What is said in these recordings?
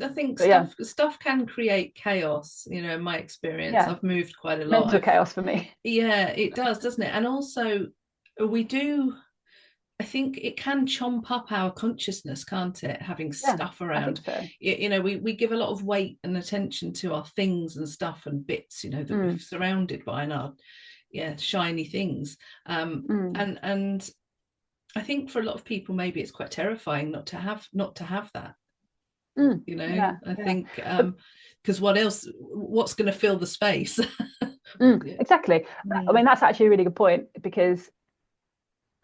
I think But yeah, stuff can create chaos, you know, in my experience. yeah, I've moved quite a lot. mental I've chaos for me. Yeah, it does, doesn't it? And also we do, I think it can chomp up our consciousness, can't it? Having Yeah, stuff I think around. so. You know, we give a lot of weight and attention to our things and stuff and bits, you know, that we're Mm, surrounded by, and our, yeah, shiny things. mm, And I think for a lot of people, maybe it's quite terrifying not to have that. You know, yeah, I yeah. think But because what else? What's going to fill the space? Yeah. exactly. I Mm, mean, that's actually a really good point because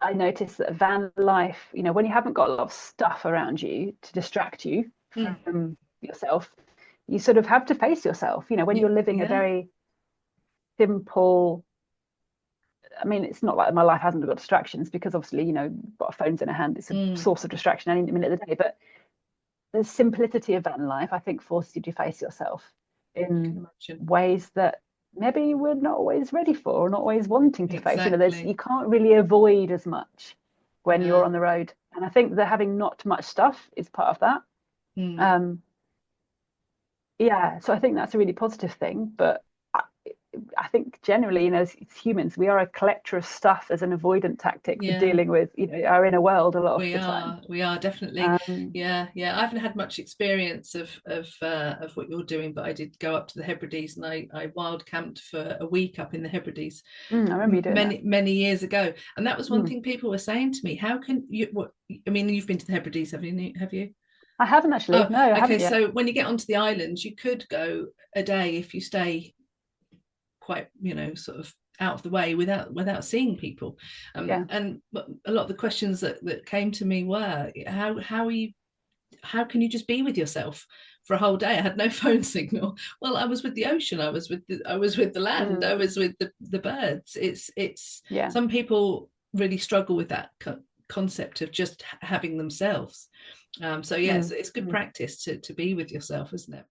I noticed that van life, when you haven't got a lot of stuff around you to distract you mm. from yourself, you sort of have to face yourself. When you're living a Yeah. very simple, I mean, it's not like my life hasn't got distractions because obviously, got phones in a hand, it's a Mm. source of distraction any minute of the day. But the simplicity of van life, I think, forces you to face yourself I can in imagine. ways that maybe we're not always ready for or not always wanting to face. Exactly. You can't really avoid as much when you're Yeah. on the road. And I think that having not much stuff is part of that. Mm. Um, yeah, so I think that's a really positive thing. But I, I think generally, as humans, we are a collector of stuff as an avoidant tactic for Yeah. dealing with, our inner world a lot of the time. We are definitely. Um, Yeah, yeah. I haven't had much experience of what you're doing, but I did go up to the Hebrides and I wild camped for a week up in the Hebrides I remember you doing that. many years ago, and that was one Mm. thing people were saying to me. How can you? What I mean, you've been to the Hebrides, have you? Have you? I haven't actually. Oh, No, I okay. haven't yet. So when you get onto the islands, you could go a day if you stay quite, you know, sort of out of the way without seeing people. Yeah. And a lot of the questions that came to me were how are you, how can you just be with yourself for a whole day? I had no phone signal. Well, I was with the ocean, I was with the land, I Mm. was with the birds. It's Yeah. some people really struggle with that concept of just having themselves. So yes, Mm. it's good Mm. practice to be with yourself, isn't it?